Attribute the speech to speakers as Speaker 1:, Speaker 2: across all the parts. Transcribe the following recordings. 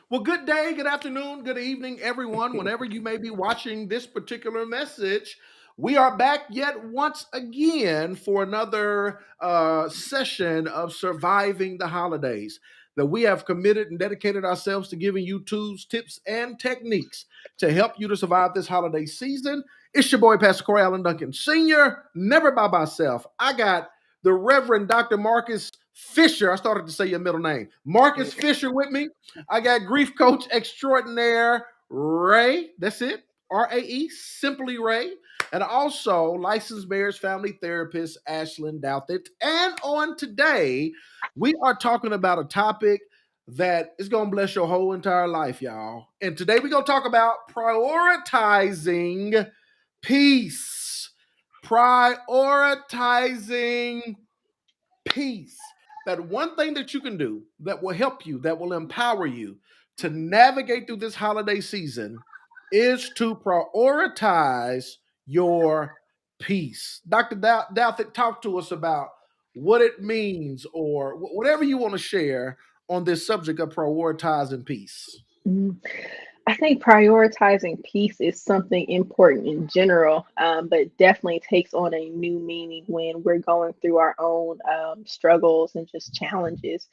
Speaker 1: Well, good day, good afternoon, good evening, everyone. Whenever you may be watching this particular message, we are back yet once again for another session of surviving the holidays. That we have committed and dedicated ourselves to giving you tools, tips, and techniques to help you to survive this holiday season. It's your boy, Pastor Corey Allen Duncan Sr., never by myself. I got the Reverend Dr. Marcus Fisher. I started to say your middle name. Marcus Fisher with me. I got grief coach extraordinaire Ray. That's it. RAE, simply Ray. And also licensed marriage family therapist Ashlyn Douthit. And on today, we are talking about a topic that is going to bless your whole entire life, y'all. And today we're going to talk about prioritizing peace. Prioritizing peace. That one thing that you can do that will help you, that will empower you to navigate through this holiday season is to prioritize your peace. Dr. Douthit, talk to us about what it means or whatever you want to share on this subject of prioritizing peace.
Speaker 2: Mm, I think prioritizing peace is something important in general, but it definitely takes on a new meaning when we're going through our own struggles and just challenges.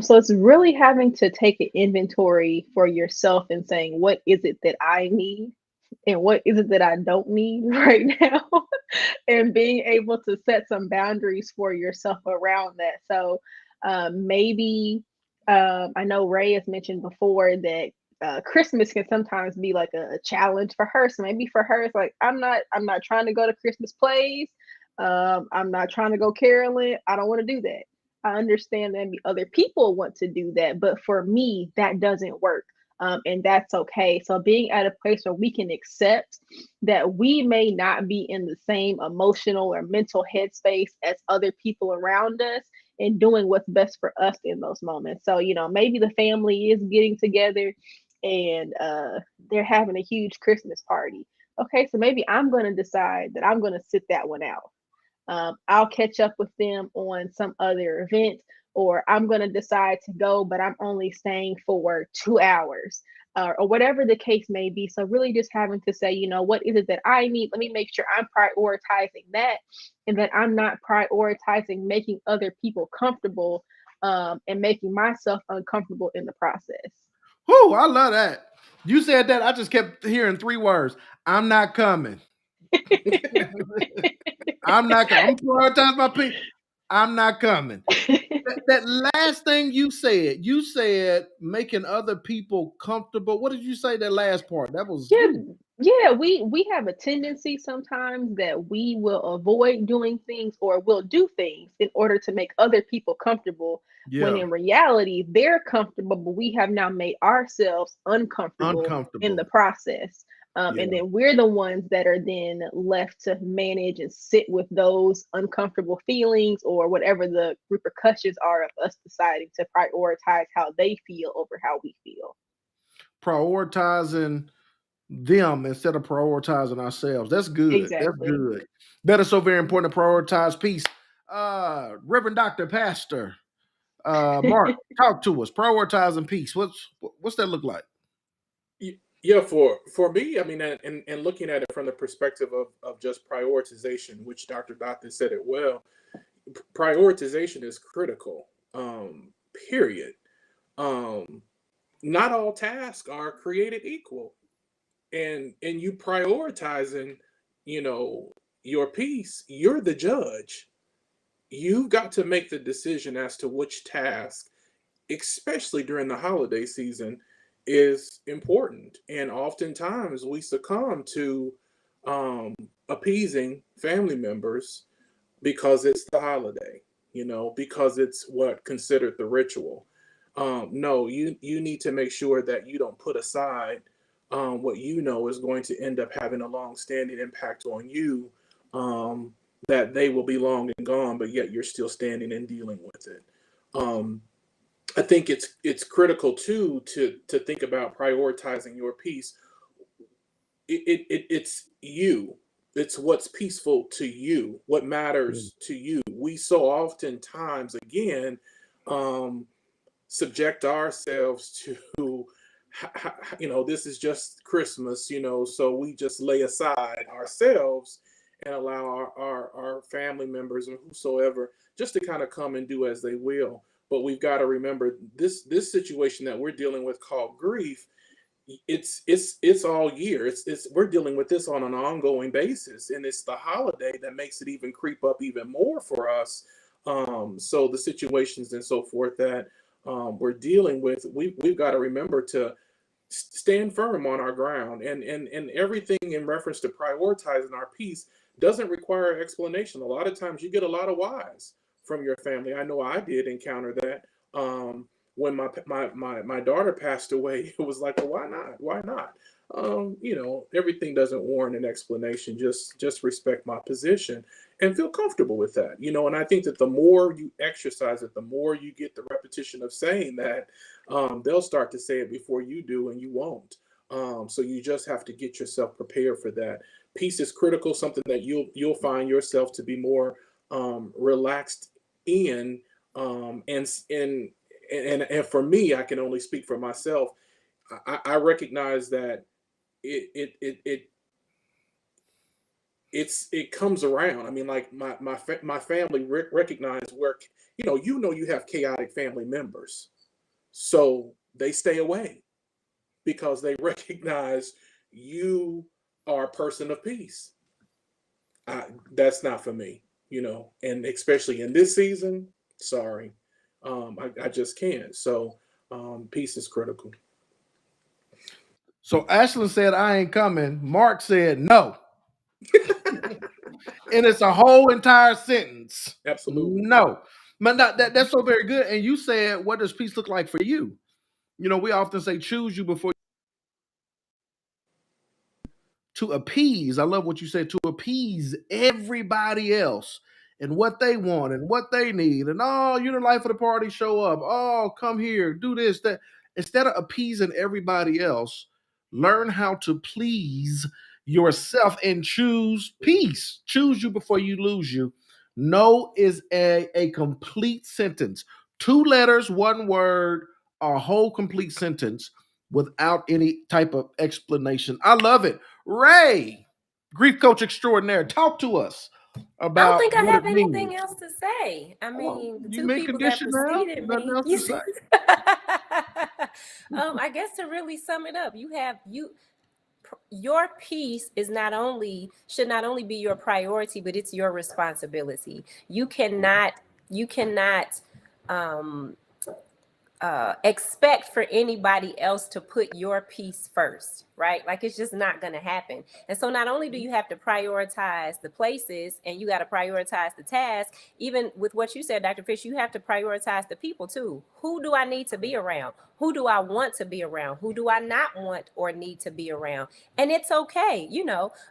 Speaker 2: So it's really having to take an inventory for yourself and saying, what is it that I need? And what is it that I don't need right now? And being able to set some boundaries for yourself around that. So maybe I know Ray has mentioned before that Christmas can sometimes be like a challenge for her. So maybe for her, it's like I'm not trying to go to Christmas plays. I'm not trying to go caroling. I don't want to do that. I understand that maybe other people want to do that, but for me, that doesn't work. And that's okay. So being at a place where we can accept that we may not be in the same emotional or mental headspace as other people around us and doing what's best for us in those moments. So, maybe the family is getting together and they're having a huge Christmas party. Okay, so maybe I'm going to decide that I'm going to sit that one out. I'll catch up with them on some other event, or I'm going to decide to go, but I'm only staying for 2 hours, or whatever the case may be. So, really, just having to say, what is it that I need? Let me make sure I'm prioritizing that, and that I'm not prioritizing making other people comfortable and making myself uncomfortable in the process.
Speaker 1: Whoo, I love that. You said that. I just kept hearing three words. I'm not coming. I'm not coming. I'm prioritizing my peace. I'm not coming. That last thing you said making other people comfortable. What did you say that last part? That was
Speaker 2: Yeah,
Speaker 1: ooh,
Speaker 2: yeah, we have a tendency sometimes that we will avoid doing things or will do things in order to make other people comfortable, when
Speaker 1: yeah,
Speaker 2: in reality they're comfortable, but we have now made ourselves uncomfortable in the
Speaker 1: uncomfortable.
Speaker 2: process. And
Speaker 1: Yeah.
Speaker 2: then we're the ones that are then left to manage and sit with those uncomfortable feelings or whatever the repercussions are of us deciding to prioritize how they feel over how we feel.
Speaker 1: Prioritizing them instead of prioritizing ourselves. That's good. That's
Speaker 2: Exactly.
Speaker 1: good. That is so very important to prioritize peace. Reverend Dr. Pastor, Mark, talk to us. Prioritizing peace. What's that look like?
Speaker 3: Yeah, for me, I mean, and looking at it from the perspective of just prioritization, which Dr. Dothan said it well, prioritization is critical. Period. Um, Not all tasks are created equal, and you prioritizing, you know, your piece. You're the judge. You've got to make the decision as to which task, especially during the holiday season, is important. And oftentimes we succumb to um, appeasing family members because it's the holiday, because it's what considered the ritual. No, you need to make sure that you don't put aside what you know is going to end up having a long-standing impact on you. Um, that they will be long and gone, but yet you're still standing and dealing with it. Um, I think it's critical too to think about prioritizing your peace. It's you. It's what's peaceful to you, what
Speaker 1: Mm.
Speaker 3: matters to you. We so oftentimes again um, subject ourselves to this is just Christmas, so we just lay aside ourselves and allow our family members or whosoever just to kind of come and do as they will. But we've got to remember this situation that we're dealing with called grief. It's all year. It's we're dealing with this on an ongoing basis, and it's the holiday that makes it even creep up even more for us. So the situations and so forth that we're dealing with, we've got to remember to stand firm on our ground, and everything in reference to prioritizing our peace doesn't require explanation. A lot of times you get a lot of whys from your family. I know I did encounter that. When my daughter passed away, it was like, well, why not? Everything doesn't warrant an explanation. Just respect my position and feel comfortable with that. And I think that the more you exercise it, the more you get the repetition of saying that, they'll start to say it before you do, and you won't. So you just have to get yourself prepared for that. Peace is critical, something that you'll find yourself to be more relaxed in, and for me, I can only speak for myself. I recognize that it comes around. I mean, like my family recognize where you have chaotic family members, so they stay away because they recognize you are a person of peace. That's not for me, and especially in this season. Sorry. I just can't. So peace is critical.
Speaker 1: So Ashlyn said, I ain't coming. Mark said, no. And it's a whole entire sentence.
Speaker 3: Absolutely.
Speaker 1: No. But that's so very good. And you said, what does peace look like for you? We often say, choose you before to appease. I love what you said, to appease everybody else and what they want and what they need. And you're the life of the party, show up. Oh, come here, do this, that. Instead of appeasing everybody else, learn how to please yourself and choose peace. Choose you before you lose you. No is a complete sentence. 2 letters, 1 word, a whole complete sentence without any type of explanation. I love it. Ray, grief coach extraordinaire, talk to us
Speaker 4: I don't
Speaker 1: about
Speaker 4: think I
Speaker 1: what
Speaker 4: have
Speaker 1: it means.
Speaker 4: anything else to say. I mean, the
Speaker 1: You
Speaker 4: two
Speaker 1: mid
Speaker 4: people that
Speaker 1: condition now?
Speaker 4: preceded
Speaker 1: Nothing
Speaker 4: me.
Speaker 1: else to say?
Speaker 4: I guess to really sum it up, your peace should not only be your priority, but it's your responsibility. You cannot expect for anybody else to put your peace first, right? Like, it's just not going to happen. And so not only do you have to prioritize the places and you got to prioritize the task, even with what you said, Dr. Fish, you have to prioritize the people too. Who do I need to be around? Who do I want to be around? Who do I not want or need to be around? And it's okay.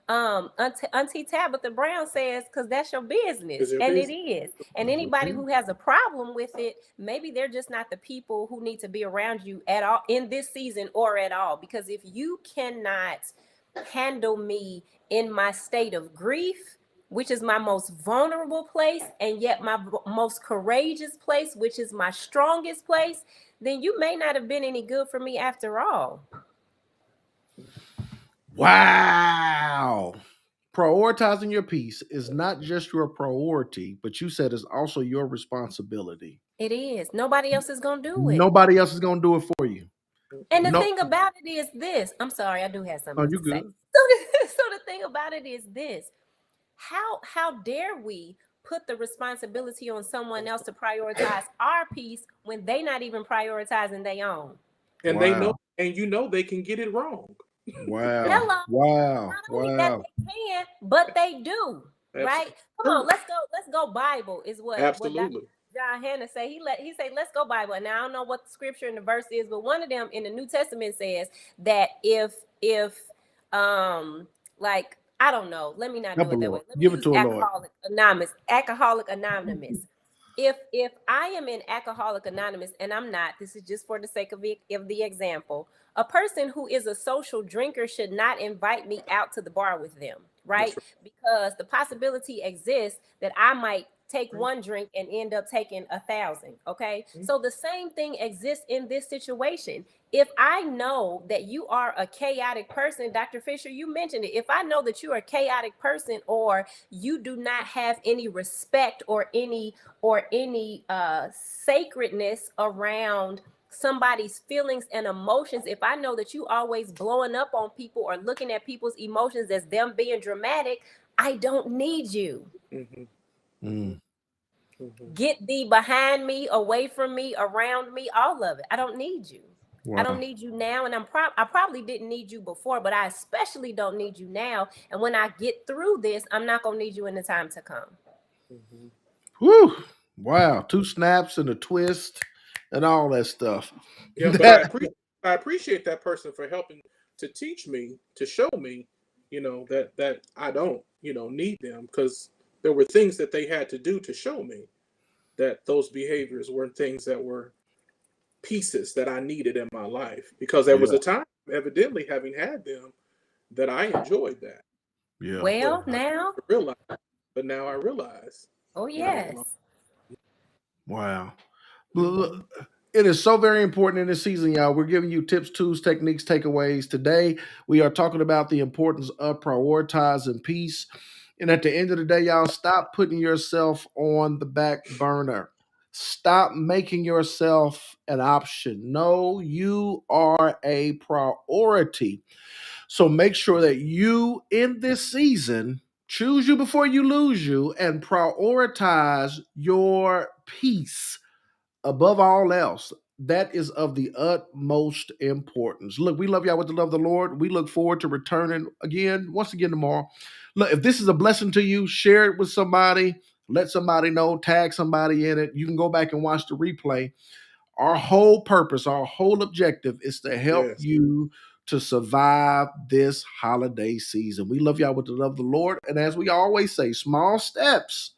Speaker 4: Auntie Tabitha Brown says, because that's your business. And it is. And anybody who has a problem with it, maybe they're just not the people who need to be around you at all in this season or at all. Because if you cannot handle me in my state of grief, which is my most vulnerable place, and yet my most courageous place, which is my strongest place, then you may not have been any good for me after all.
Speaker 1: Wow. Prioritizing your peace is not just your priority, but you said it's also your responsibility.
Speaker 4: It is. Nobody else is going to do it.
Speaker 1: Nobody else is going to do it for you.
Speaker 4: And the thing about it is this. I'm sorry, I do have something to say. So the thing about it is this. How dare we put the responsibility on someone else to prioritize our peace when they not even prioritizing their own?
Speaker 3: And they know, and they can get it wrong.
Speaker 1: Wow.
Speaker 4: Hello.
Speaker 1: Wow.
Speaker 4: Not only that they can, but they do. Right? Come on, let's go Bible is what
Speaker 3: Absolutely.
Speaker 4: What John Hannah say. He say, let's go Bible. And I don't know what the scripture in the verse is, but one of them in the New Testament says that if like, I don't know, let me not do it that way. Let me
Speaker 1: give it to
Speaker 4: Alcoholic Anonymous. If I am in Alcoholic Anonymous and I'm not, this is just for the sake of the example, a person who is a social drinker should not invite me out to the bar with them, right? Because the possibility exists that I might take
Speaker 3: Right.
Speaker 4: one drink and end up taking 1,000. Okay.
Speaker 3: Mhm.
Speaker 4: So the same thing exists in this situation. If I know that you are a chaotic person, Dr. Fisher, you mentioned it. If I know that you're a chaotic person, or you do not have any respect or any sacredness around somebody's feelings and emotions, if I know that you always blowing up on people or looking at people's emotions as them being dramatic, I don't need you.
Speaker 3: Mhm.
Speaker 1: Mm.
Speaker 3: Mhm.
Speaker 4: Get thee behind me, away from me, around me, all of it. I don't need you. I don't
Speaker 1: Wow.
Speaker 4: need you now, and I probably didn't need you before, but I especially don't need you now. And when I get through this, I'm not gonna need you in the time to come.
Speaker 3: Mhm.
Speaker 1: Whew. Wow. 2 snaps and a twist and all that stuff.
Speaker 3: Yeah, but
Speaker 1: That
Speaker 3: I appreciate that person for helping to teach me, to show me, that I don't, need them, because there were things that they had to do to show me that those behaviors were things that were pieces that I needed in my life, because there was
Speaker 1: yeah.
Speaker 3: a time, evidently having had them, that I enjoyed that.
Speaker 1: Yeah.
Speaker 3: But
Speaker 4: Well,
Speaker 3: I
Speaker 4: now,
Speaker 3: realize, but now I realize,
Speaker 4: oh
Speaker 3: you know,
Speaker 4: yes.
Speaker 1: Wow.
Speaker 3: mhm.
Speaker 1: Look, it is so very important in this season, y'all. We're giving you tips, tools, techniques, takeaways. Today, we are talking about the importance of prioritizing peace. And at the end of the day, y'all, stop putting yourself on the back burner. Stop making yourself an option. No, you are a priority. So make sure that you, in this season, choose you before you lose you and prioritize your peace above all else. That is of the utmost importance. Look, we love y'all with the love of the Lord. We look forward to returning once again tomorrow. Look, if this is a blessing to you, share it with somebody. Let somebody know, tag somebody in it. You can go back and watch the replay. Our whole purpose, our whole objective is to help
Speaker 3: Yes,
Speaker 1: you to survive this holiday season. We love y'all with the love of the Lord. And as we always say, small steps,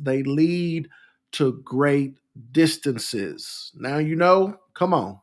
Speaker 1: they lead to great distances. Now you know, come on.